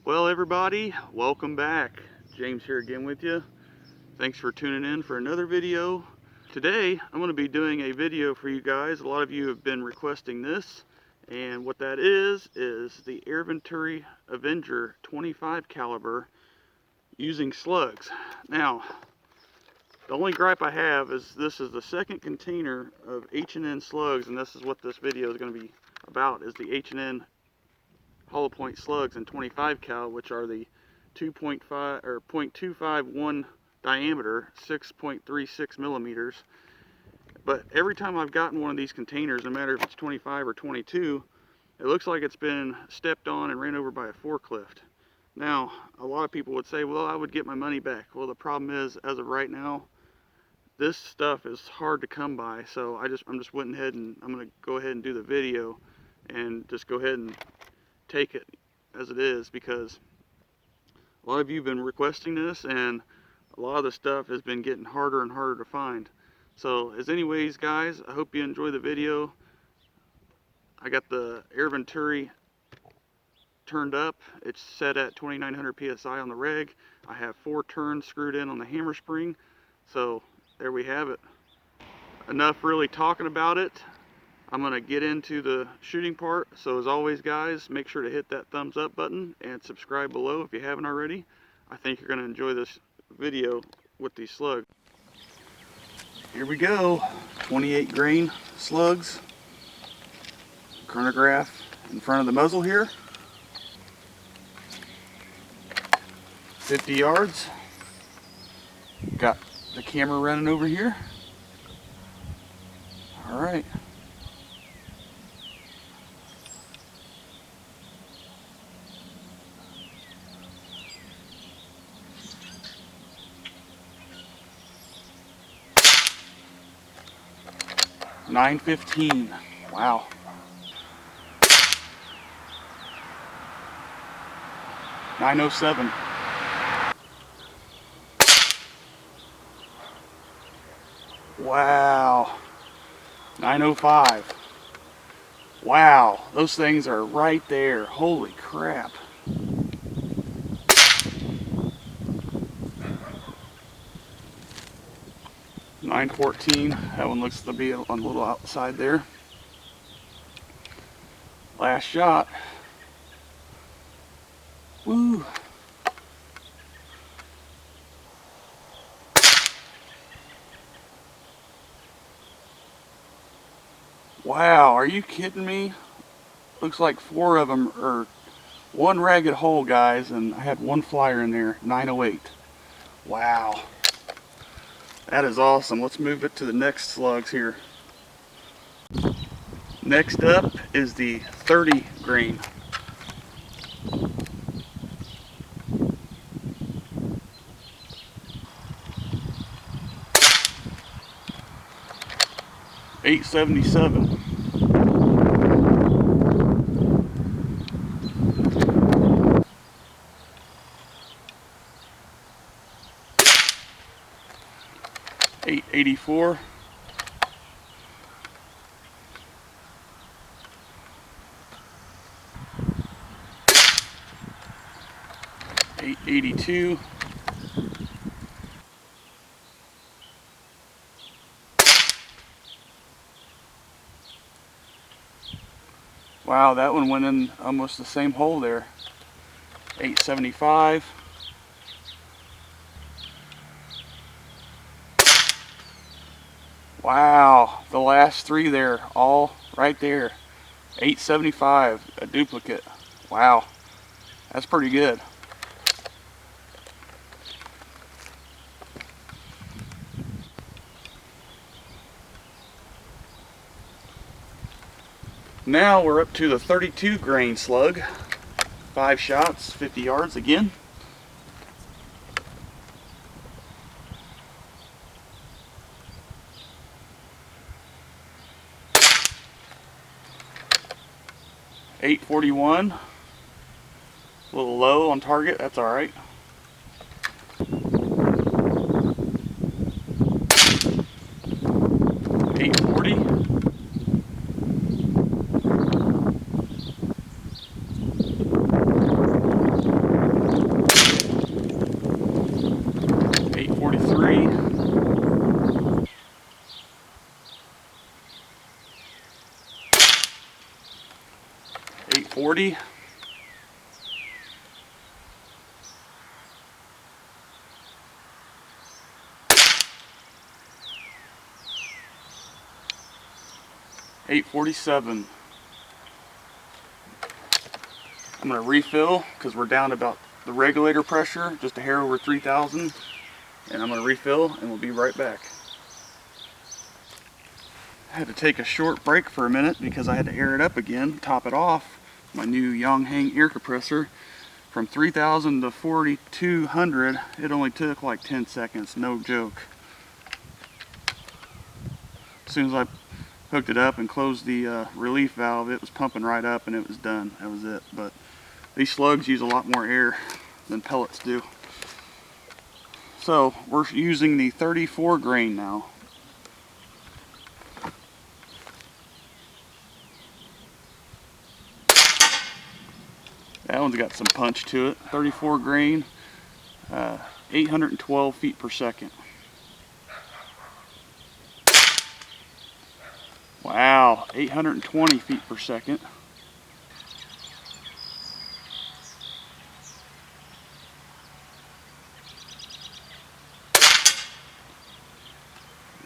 Well, everybody, welcome back. James here again with you. Thanks for tuning in for another video. Today I'm going to be doing a video for you guys. A lot of you have been requesting this, and what that is the Venturi Avenger 25 caliber using slugs. Now, the only gripe I have is this is the second container of H&N slugs, and this is what this video is going to be about, is the H&N hollow point slugs in 25 cal, which are the 2.5 or 0.251 diameter, 6.36 millimeters. But every time I've gotten one of these containers, no matter if it's 25 or 22, it looks like it's been stepped on and ran over by a forklift. Now, a lot of people would say, well, I would get my money back. Well, the problem is, as of right now, this stuff is hard to come by. So I'm just went ahead and I'm going to go ahead and do the video and just go ahead and take it as it is, because a lot of you have been requesting this and a lot of the stuff has been getting harder and harder to find. So as anyways, guys, I hope you enjoy the video. I got the Venturi turned up. It's set at 2900 psi on the reg. I have 4 turns screwed in on the hammer spring. So there we have it. Enough really talking about it. I'm going to get into the shooting part. So as always, guys, make sure to hit that thumbs up button and subscribe below if you haven't already. I think you're going to enjoy this video with these slugs. Here we go. 28 grain slugs. Chronograph in front of the muzzle here. 50 yards. Got the camera running over here. All right. $9.15. Wow. $9.07. Wow. $9.05. Wow, those things are right there. Holy crap. $9.14. That one looks to be on a little outside there. Last shot. Woo. Wow, are you kidding me? Looks like 4 of them are one ragged hole, guys, and I had one flyer in there. 908. Wow. That is awesome. Let's move it to the next slugs here. Next up is the 30 grain. $8.77. $8.84. $8.82. Wow, that one went in almost the same hole there. $8.75. Wow, the last 3 there, all right there. $8.75, a duplicate. Wow, that's pretty good. Now we're up to the 32 grain slug. 5 shots, 50 yards again. $8.41. A little low on target, that's all right. $8.40. 840. $847. I'm going to refill because we're down about the regulator pressure, just a hair over 3,000. And I'm going to refill and we'll be right back. I had to take a short break for a minute because I had to air it up again, top it off. My new Yonghang air compressor. From 3,000 to 4,200, it only took like 10 seconds, no joke. As soon as I hooked it up and closed the relief valve, it was pumping right up and it was done. That was it. But these slugs use a lot more air than pellets do. So we're using the 34 grain now. That one's got some punch to it. 34 grain, 812 feet per second. Wow, 820 feet per second.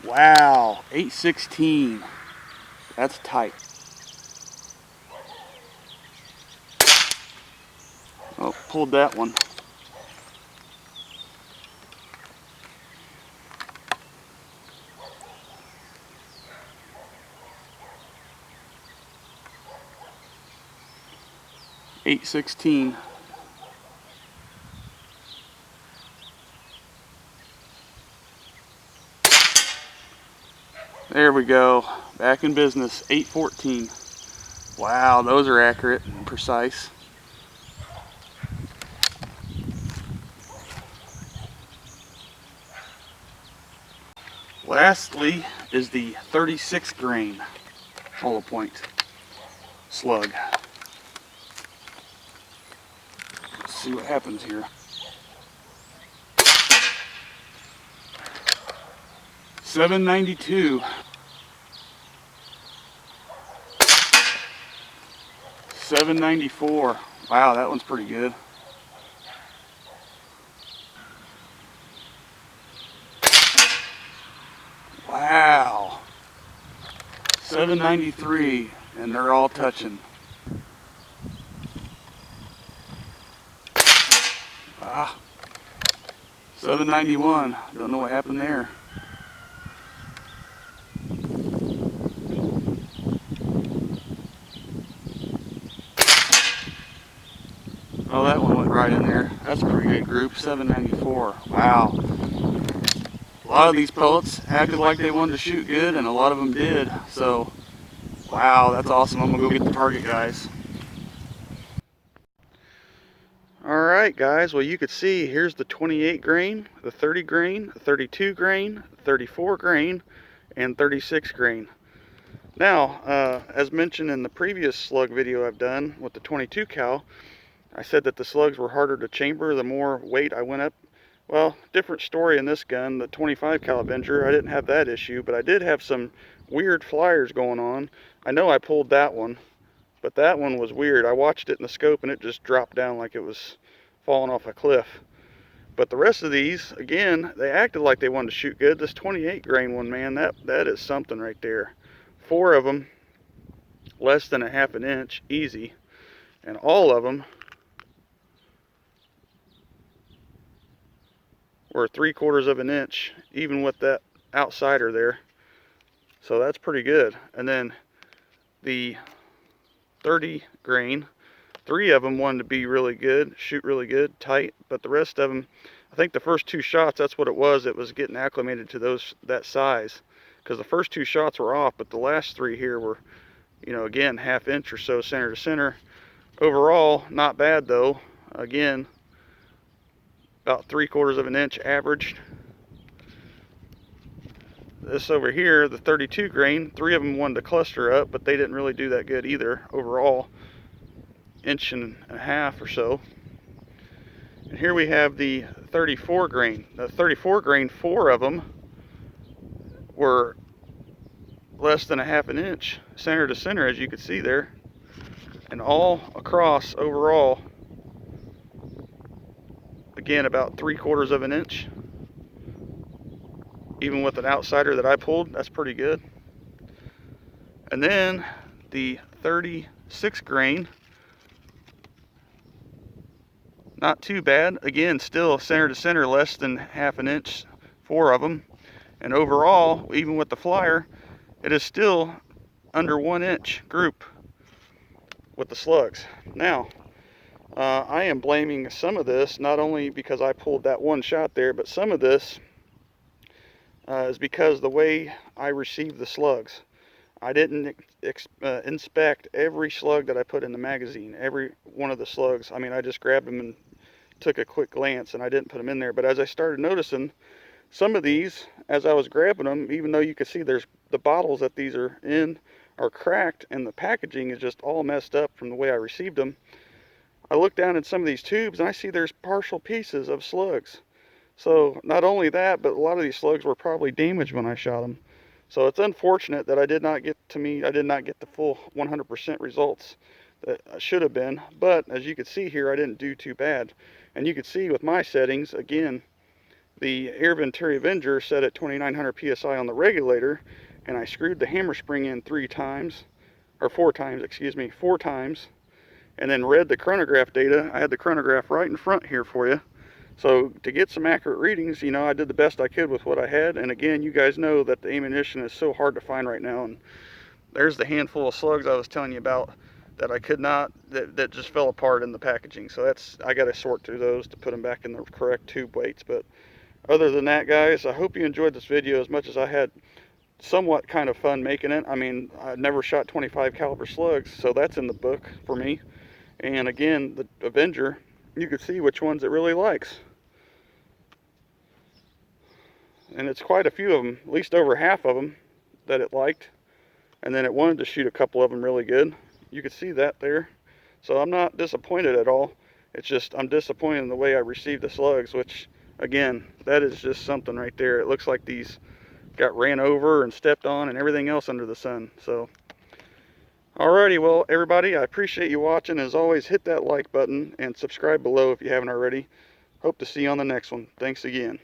Wow, 816. That's tight. Oh, pulled that one. $816. There we go. Back in business. $814. Wow, those are accurate and precise. Lastly is the 36 grain hollow point slug. Let's see what happens here. $792. $794. Wow, that one's pretty good. Wow. $793, and they're all touching. Ah. $791. Don't know what happened there. Oh, that one went right in there. That's a pretty good group. $794. Wow. A lot of these pellets acted like they wanted to shoot good, and a lot of them did. So, wow, that's awesome. I'm gonna go get the target, guys. Alright guys, well you could see here's the 28 grain, the 30 grain, 32 grain, 34 grain, and 36 grain. Now, as mentioned in the previous slug video I've done with the 22 cal, I said that the slugs were harder to chamber the more weight I went up. Well, different story in this gun. The 25 cal Avenger, I didn't have that issue, but I did have some weird flyers going on. I know I pulled that one, but that one was weird. I watched it in the scope and it just dropped down like it was falling off a cliff. But the rest of these, again, they acted like they wanted to shoot good. This 28 grain one, man, that is something right there. 4 of them, less than a half an inch, easy. And all of them were 3/4 of an inch, even with that outsider there. So that's pretty good. And then the 30 grain, 3 of them wanted to be really good, shoot really good, tight, but the rest of them, I think the first 2 shots, that's what it was getting acclimated to that size, because the first 2 shots were off, but the last 3 here were, you know, again, half inch or so center to center. Overall, not bad though. Again, about 3/4 of an inch averaged. This over here, the 32 grain, 3 of them wanted to cluster up, but they didn't really do that good either overall. Inch and a half or so. And here we have the 34 grain. The 34 grain, 4 of them were less than a half an inch center to center, as you can see there. And all across overall, again, about 3/4 of an inch. Even with an outsider that I pulled, that's pretty good. And then the 36 grain, not too bad. Again, still center to center, less than 1/2 inch, 4 of them. And overall, even with the flyer, it is still under 1 inch group with the slugs. Now, I am blaming some of this, not only because I pulled that one shot there, but some of this is because the way I received the slugs. I didn't inspect every slug that I put in the magazine, every one of the slugs. I mean, I just grabbed them and took a quick glance, and I didn't put them in there. But as I started noticing, some of these, as I was grabbing them, even though you can see there's the bottles that these are in are cracked, and the packaging is just all messed up from the way I received them, I look down at some of these tubes and I see there's partial pieces of slugs. So not only that, but a lot of these slugs were probably damaged when I shot them. So it's unfortunate that I did not get the full 100% results that I should have been. But as you can see here, I didn't do too bad. And you can see with my settings, again, the Venturi Avenger set at 2900 psi on the regulator, and I screwed the hammer spring in 4 times, and then read the chronograph data. I had the chronograph right in front here for you. So to get some accurate readings, you know, I did the best I could with what I had. And again, you guys know that the ammunition is so hard to find right now. And there's the handful of slugs I was telling you about that I could not, that just fell apart in the packaging. So I got to sort through those to put them back in the correct tube weights. But other than that, guys, I hope you enjoyed this video as much as I had somewhat kind of fun making it. I mean, I never shot 25 caliber slugs, so that's in the book for me. And again, the Avenger, you can see which ones it really likes. And it's quite a few of them, at least over half of them that it liked. And then it wanted to shoot a couple of them really good. You can see that there. So I'm not disappointed at all. It's just I'm disappointed in the way I received the slugs, which again, that is just something right there. It looks like these got ran over and stepped on and everything else under the sun. So alrighty, well everybody, I appreciate you watching. As always, hit that like button and subscribe below if you haven't already. Hope to see you on the next one. Thanks again.